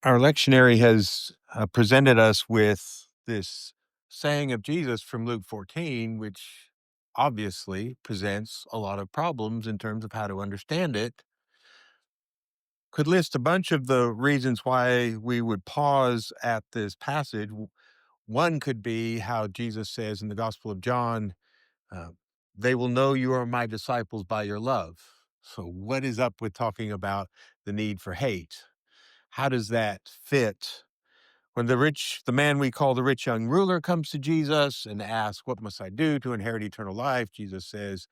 Our lectionary has presented us with this saying of Jesus from Luke 14, which obviously presents a lot of problems in terms of how to understand it. Could list a bunch of the reasons why we would pause at this passage. One could be how Jesus says in the Gospel of John, uh, they will know you are my disciples by your love. So, what is up with talking about the need for hate? How does that fit when the man we call the rich young ruler comes to Jesus and asks, what must I do to inherit eternal life? Jesus says,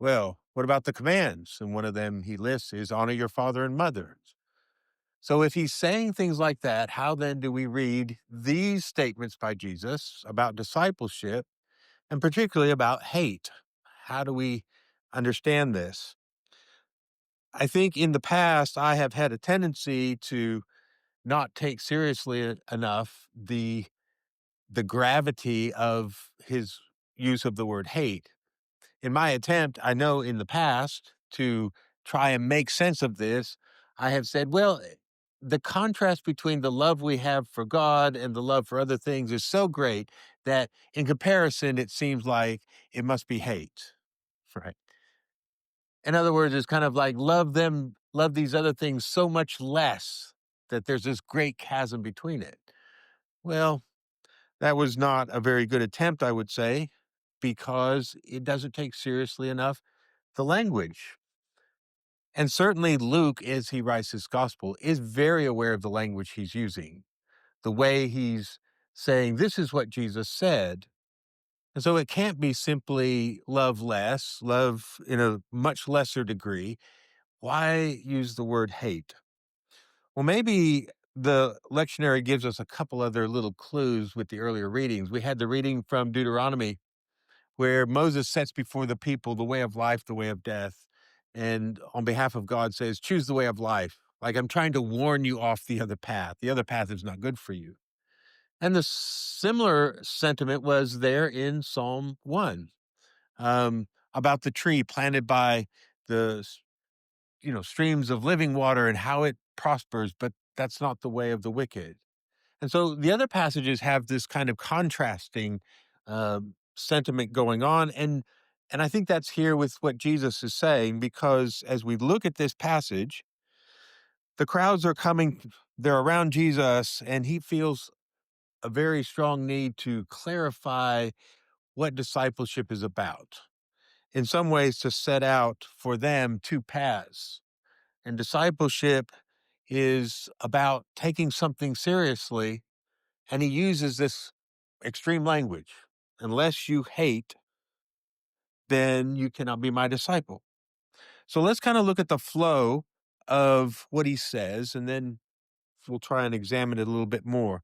well, what about the commands? And one of them he lists is honor your father and mother. So if he's saying things like that, how then do we read these statements by Jesus about discipleship and particularly about hate? How do we understand this? I think in the past, I have had a tendency to not take seriously enough the gravity of his use of the word hate. In my attempt, I know in the past to try and make sense of this, I have said, well, the contrast between the love we have for God and the love for other things is so great that in comparison, it seems like it must be hate. Right. In other words, it's kind of like love these other things so much less that there's this great chasm between it. Well, that was not a very good attempt, I would say, because it doesn't take seriously enough the language. And certainly Luke, as he writes his gospel, is very aware of the language he's using, the way he's saying, this is what Jesus said. And so it can't be simply love less, love in a much lesser degree. Why use the word hate? Well, maybe the lectionary gives us a couple other little clues with the earlier readings. We had the reading from Deuteronomy where Moses sets before the people the way of life, the way of death, and on behalf of God says, choose the way of life. Like I'm trying to warn you off the other path. The other path is not good for you. And the similar sentiment was there in Psalm 1 about the tree planted by the streams of living water and how it prospers, but that's not the way of the wicked. And so the other passages have this kind of contrasting sentiment going on, and I think that's here with what Jesus is saying, because as we look at this passage, the crowds are coming, they're around Jesus, and he feels a very strong need to clarify what discipleship is about. In some ways, to set out for them two paths. And discipleship is about taking something seriously. And he uses this extreme language. Unless you hate, then you cannot be my disciple. So let's kind of look at the flow of what he says, and then we'll try and examine it a little bit more.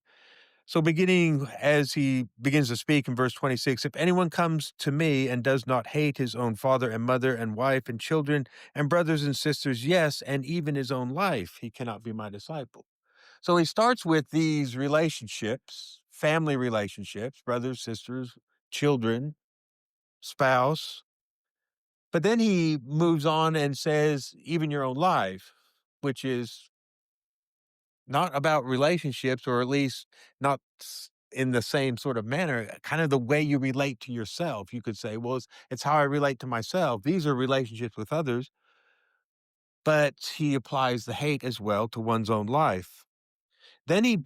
So, beginning as he begins to speak in verse 26, if anyone comes to me and does not hate his own father and mother and wife and children and brothers and sisters, yes, and even his own life, he cannot be my disciple. So he starts with these relationships, family relationships, brothers, sisters, children, spouse. But then he moves on and says, even your own life, which is not about relationships, or at least not in the same sort of manner, kind of the way you relate to yourself. You could say, well, it's how I relate to myself. These are relationships with others, but he applies the hate as well to one's own life. Then he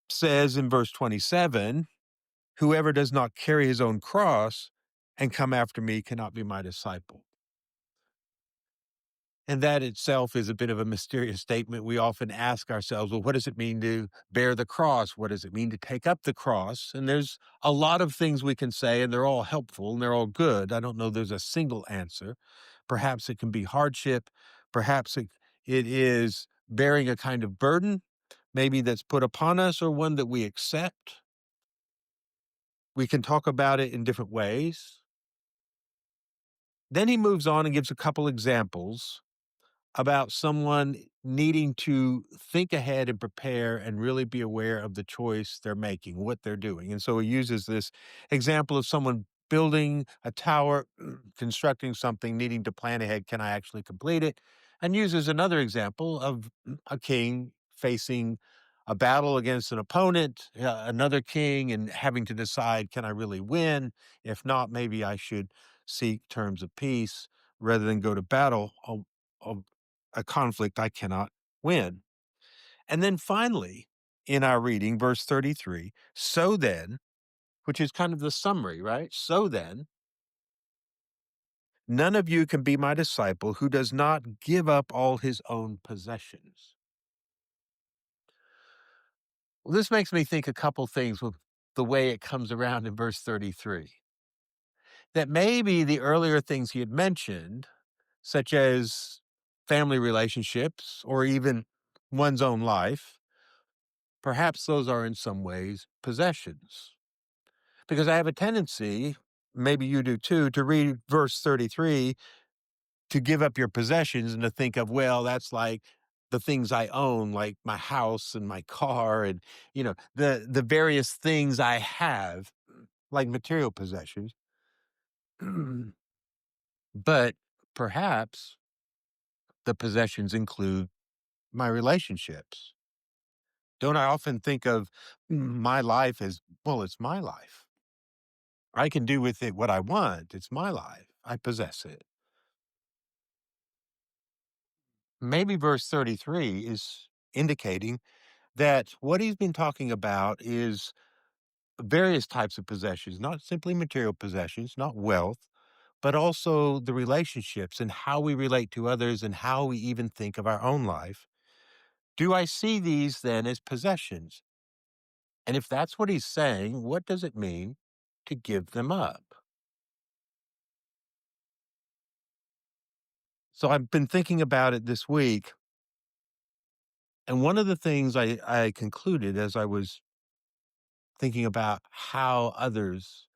says in verse 27, whoever does not carry his own cross and come after me cannot be my disciple. And that itself is a bit of a mysterious statement. We often ask ourselves, well, what does it mean to bear the cross? What does it mean to take up the cross? And there's a lot of things we can say, and they're all helpful and they're all good. I don't know there's a single answer. Perhaps it can be hardship. Perhaps it is bearing a kind of burden, maybe that's put upon us, or one that we accept. We can talk about it in different ways. Then he moves on and gives a couple examples about someone needing to think ahead and prepare and really be aware of the choice they're making, what they're doing. And so he uses this example of someone building a tower, constructing something, needing to plan ahead. Can I actually complete it? And uses another example of a king facing a battle against an opponent, another king, and having to decide, can I really win? If not, maybe I should seek terms of peace rather than go to battle of a conflict I cannot win. And then finally, in our reading, verse 33, so then, which is kind of the summary, right? So then, none of you can be my disciple who does not give up all his own possessions. Well, this makes me think a couple things with the way it comes around in verse 33. That maybe the earlier things he had mentioned, such as family relationships or even one's own life, perhaps those are in some ways possessions. Because I have a tendency, maybe you do too, to read verse 33 to give up your possessions and to think of, well, that's like the things I own, like my house and my car and, the various things I have, like material possessions. But perhaps the possessions include my relationships. Don't I often think of my life as, well, it's my life. I can do with it what I want. It's my life. I possess it. Maybe verse 33 is indicating that what he's been talking about is various types of possessions, not simply material possessions, not wealth, but also the relationships and how we relate to others and how we even think of our own life. Do I see these then as possessions? And if that's what he's saying, what does it mean to give them up? So I've been thinking about it this week. And one of the things I concluded as I was thinking about how others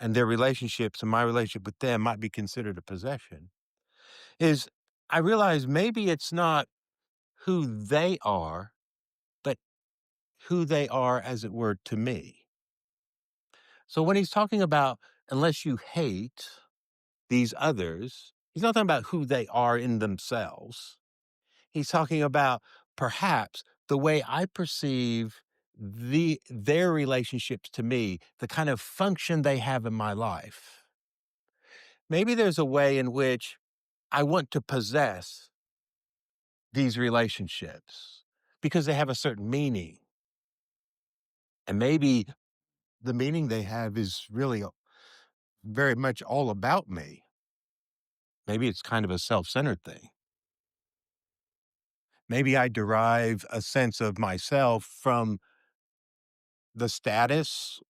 and their relationships and my relationship with them might be considered a possession is I realize maybe it's not who they are, but who they are, as it were, to me. So when he's talking about unless you hate these others, he's not talking about who they are in themselves. He's talking about perhaps the way I perceive their relationships to me, the kind of function they have in my life. Maybe there's a way in which I want to possess these relationships because they have a certain meaning. And maybe the meaning they have is really very much all about me. Maybe it's kind of a self centered thing. Maybe I derive a sense of myself from the status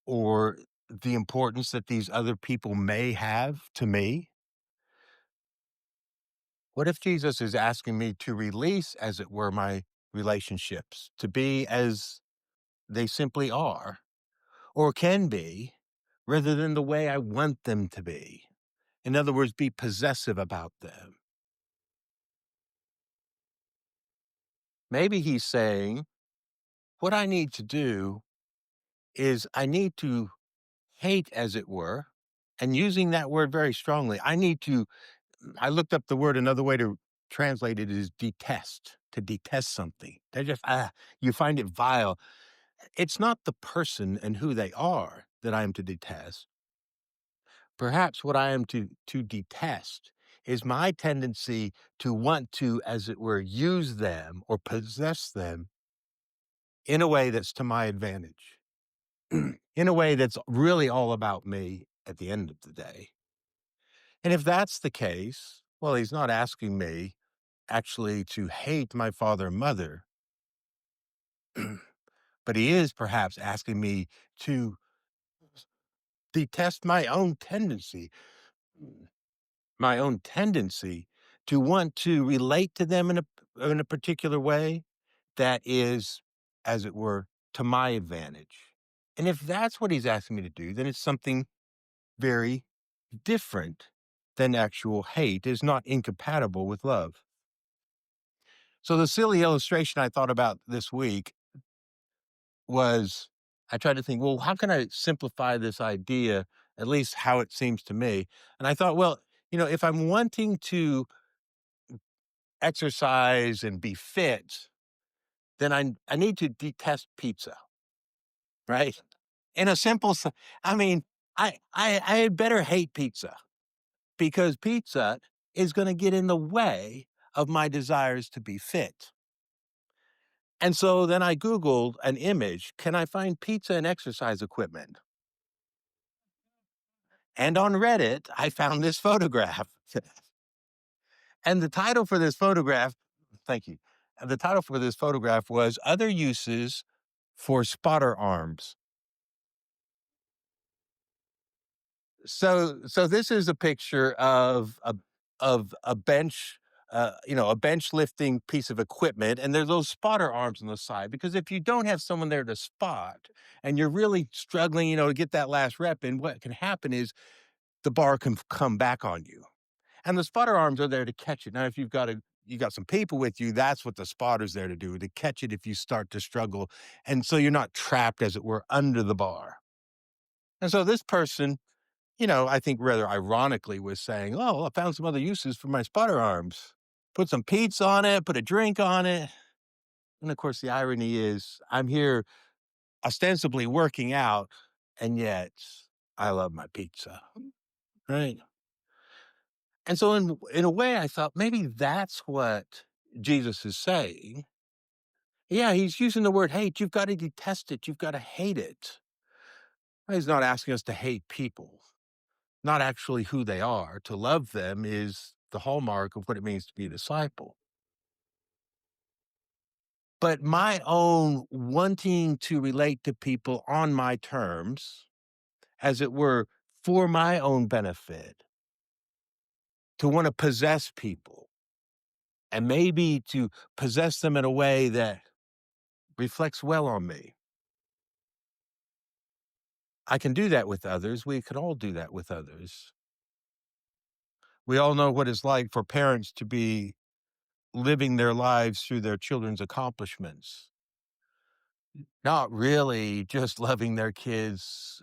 or the importance that these other people may have to me. What if Jesus is asking me to release, as it were, my relationships, to be as they simply are or can be, rather than the way I want them to be? In other words, be possessive about them. Maybe he's saying, what I need to do is I need to hate, as it were, and using that word very strongly. I looked up the word, another way to translate it is detest, to detest something. You find it vile. It's not the person and who they are that I am to detest. Perhaps what I am to detest is my tendency to want to, as it were, use them or possess them in a way that's to my advantage, in a way that's really all about me at the end of the day. And if that's the case, well, he's not asking me actually to hate my father and mother, but he is perhaps asking me to detest my own tendency to want to relate to them in a particular way that is, as it were, to my advantage. And if that's what he's asking me to do, then it's something very different than actual hate. Is not incompatible with love. So the silly illustration I thought about this week was I tried to think, well, how can I simplify this idea, at least how it seems to me? And I thought, well, if I'm wanting to exercise and be fit, then I need to detest pizza, right? In a simple s I mean, I had better hate pizza because pizza is gonna get in the way of my desires to be fit. And so then I Googled an image, "Can I find pizza and exercise equipment?" And on Reddit, I found this photograph. And the title for this photograph thank you. And the title for this photograph was "Other Uses for Spotter Arms." So this is a picture of a bench, a bench lifting piece of equipment, and there's those spotter arms on the side. Because if you don't have someone there to spot, and you're really struggling, to get that last rep in, what can happen is the bar can come back on you, and the spotter arms are there to catch it. Now, if you got some people with you, that's what the spotter's there to do, to catch it if you start to struggle, and so you're not trapped, as it were, under the bar. And so this person, I think rather ironically was saying, "Oh, I found some other uses for my spotter arms. Put some pizza on it, put a drink on it." And of course, the irony is I'm here ostensibly working out, and yet I love my pizza, right? And so in a way, I thought maybe that's what Jesus is saying. Yeah, he's using the word hate. You've got to detest it. You've got to hate it. He's not asking us to hate people, not actually who they are. To love them is the hallmark of what it means to be a disciple. But my own wanting to relate to people on my terms, as it were, for my own benefit, to want to possess people, and maybe to possess them in a way that reflects well on me. I can do that with others. We can all do that with others. We all know what it's like for parents to be living their lives through their children's accomplishments, not really just loving their kids,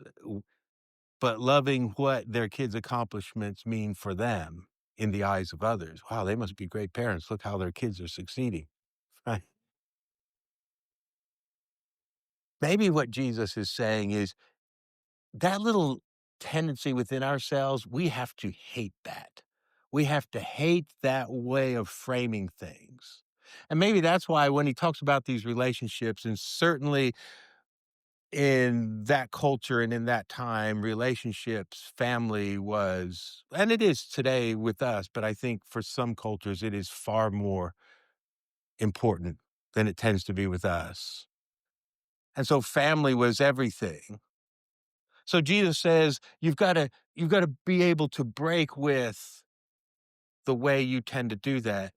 but loving what their kids' accomplishments mean for them in the eyes of others. Wow, they must be great parents. Look how their kids are succeeding. Right? Maybe what Jesus is saying is that little tendency within ourselves, we have to hate that. We have to hate that way of framing things. And maybe that's why when he talks about these relationships, and certainly in that culture and in that time, relationships, family was, and it is today with us, but I think for some cultures, it is far more important than it tends to be with us. And so family was everything. So Jesus says, you've got to be able to break with the way you tend to do that.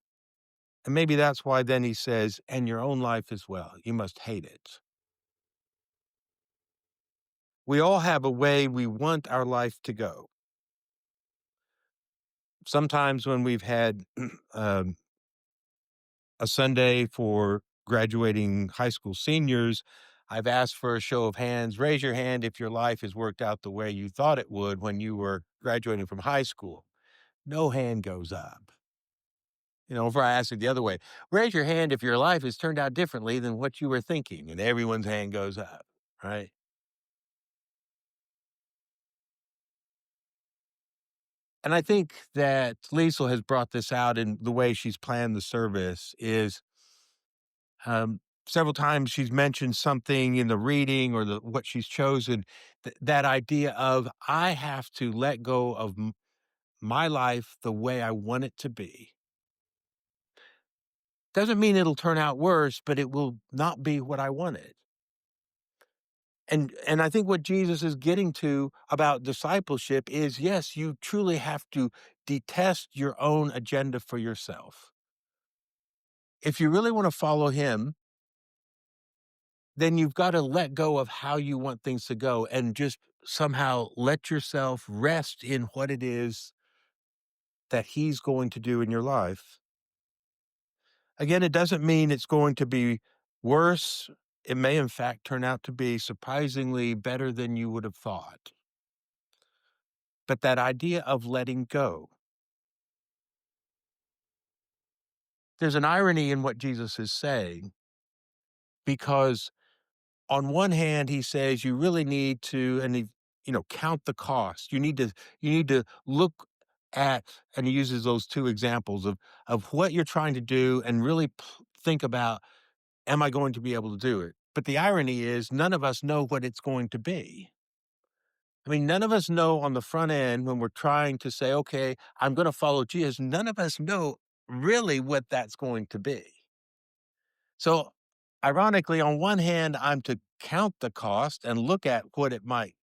And maybe that's why then he says, and your own life as well. You must hate it. We all have a way we want our life to go. Sometimes when we've had um, a Sunday for graduating high school seniors, I've asked for a show of hands. Raise your hand if your life has worked out the way you thought it would when you were graduating from high school. No hand goes up. If I ask it the other way, raise your hand if your life has turned out differently than what you were thinking, and everyone's hand goes up, right? And I think that Liesel has brought this out in the way she's planned the service is several times she's mentioned something in the reading or what she's chosen, that idea of I have to let go of my life the way I want it to be. Doesn't mean it'll turn out worse, but it will not be what I wanted. And I think what Jesus is getting to about discipleship is, yes, you truly have to detest your own agenda for yourself. If you really want to follow him, then you've got to let go of how you want things to go and just somehow let yourself rest in what it is that he's going to do in your life. Again, it doesn't mean it's going to be worse. It may, in fact, turn out to be surprisingly better than you would have thought. But that idea of letting go, there's an irony in what Jesus is saying. because on one hand, he says you really need to, and count the cost. You need to look at, and he uses those two examples of what you're trying to do, and really think about, am I going to be able to do it? But the irony is, none of us know what it's going to be. I mean, none of us know on the front end when we're trying to say, okay, I'm going to follow Jesus. None of us know really what that's going to be. So, ironically, on one hand, I'm to count the cost and look at what it might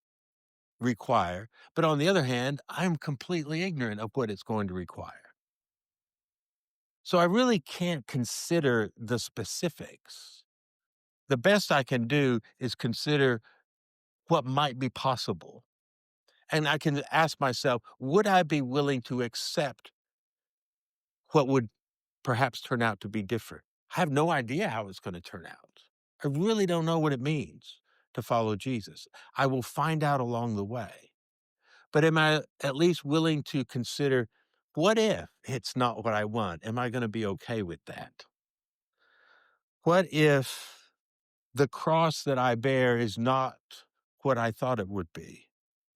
require. But on the other hand, I'm completely ignorant of what it's going to require. So, I really can't consider the specifics. The best I can do is consider what might be possible. And I can ask myself, would I be willing to accept what would perhaps turn out to be different? I have no idea how it's going to turn out. I really don't know what it means to follow Jesus. I will find out along the way. But am I at least willing to consider, what if it's not what I want? Am I going to be okay with that? What if the cross that I bear is not what I thought it would be?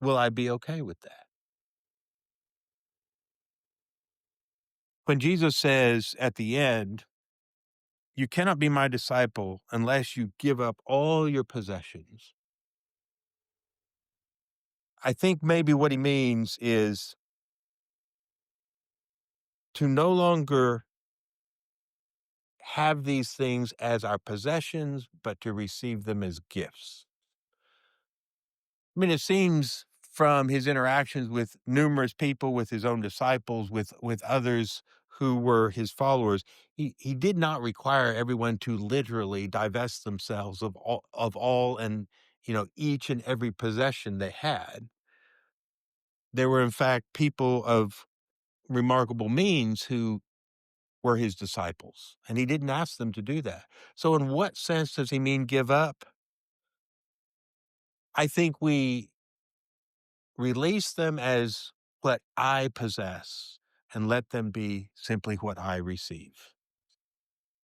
Will I be okay with that? When Jesus says at the end, you cannot be my disciple unless you give up all your possessions, I think maybe what he means is to no longer have these things as our possessions, but to receive them as gifts. I mean, it seems from his interactions with numerous people, with his own disciples, with others who were his followers, he did not require everyone to literally divest themselves of all and each and every possession they had. There were in fact people of remarkable means who were his disciples, and he didn't ask them to do that. So in what sense does he mean give up? I think we release them as what I possess and let them be simply what I receive.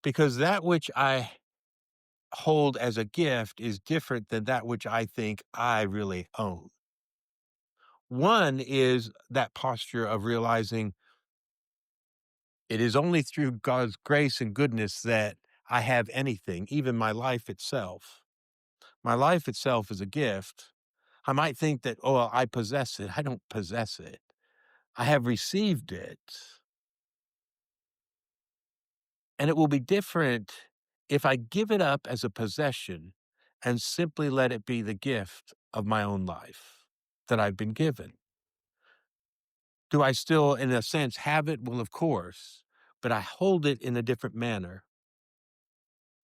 Because that which I hold as a gift is different than that which I think I really own. One is that posture of realizing it is only through God's grace and goodness that I have anything, even my life itself. My life itself is a gift. I might think that, oh, well, I possess it. I don't possess it. I have received it. And it will be different if I give it up as a possession and simply let it be the gift of my own life that I've been given. Do I still, in a sense, have it? Well, of course, but I hold it in a different manner.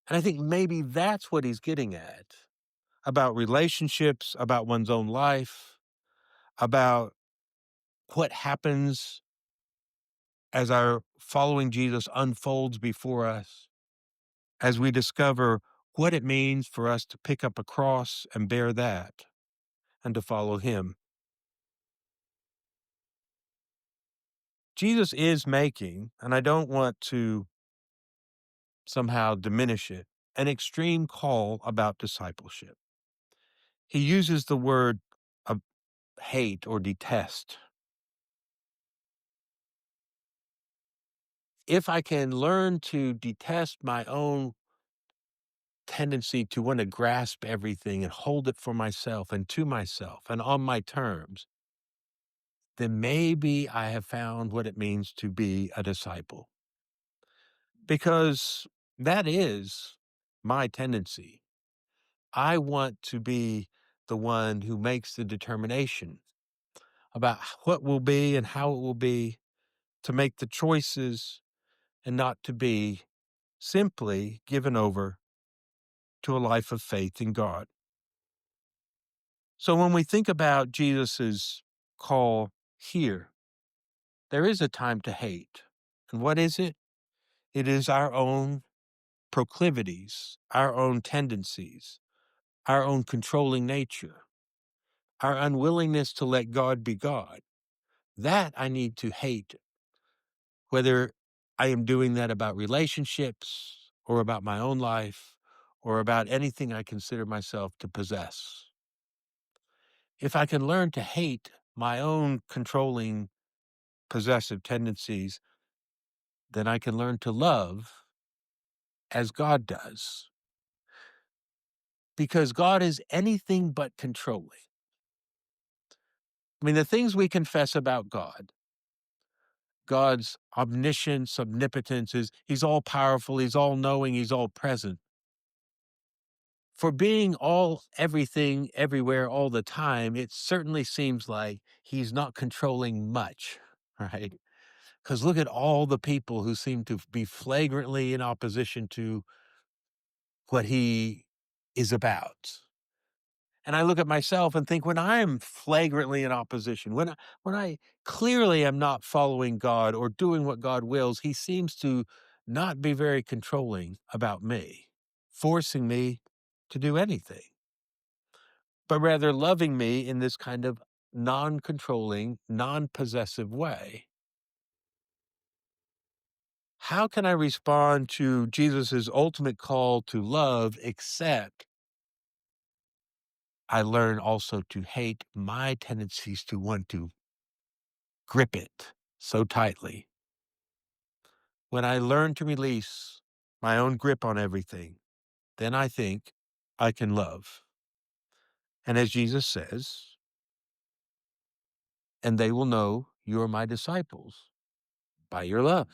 And I think maybe that's what he's getting at about relationships, about one's own life, about what happens as our following Jesus unfolds before us, as we discover what it means for us to pick up a cross and bear that and to follow him. Jesus is making, and I don't want to somehow diminish it, an extreme call about discipleship. He uses the word of hate or detest. If I can learn to detest my own tendency to want to grasp everything and hold it for myself and to myself and on my terms, then maybe I have found what it means to be a disciple. Because that is my tendency. I want to be the one who makes the determination about what will be and how it will be, to make the choices and not to be simply given over to a life of faith in God. So when we think about Jesus's call here, there is a time to hate. And what is it? It is our own proclivities, our own tendencies, our own controlling nature, our unwillingness to let God be God. That I need to hate, whether I am doing that about relationships or about my own life or about anything I consider myself to possess. If I can learn to hate my own controlling, possessive tendencies, then I can learn to love as God does. Because God is anything but controlling. I mean, the things we confess about God, God's omniscience, omnipotence, is he's all powerful, he's all knowing, he's all present. For being all everything, everywhere, all the time, it certainly seems like he's not controlling much, right? Because look at all the people who seem to be flagrantly in opposition to what he is about. And I look at myself and think when I'm flagrantly in opposition, when I clearly am not following God or doing what God wills, he seems to not be very controlling about me, forcing me to do anything, but rather loving me in this kind of non-controlling, non-possessive way. How can I respond to Jesus's ultimate call to love except I learn also to hate my tendencies to want to grip it so tightly? When I learn to release my own grip on everything, then I think I can love. And as Jesus says, and they will know you are my disciples by your love.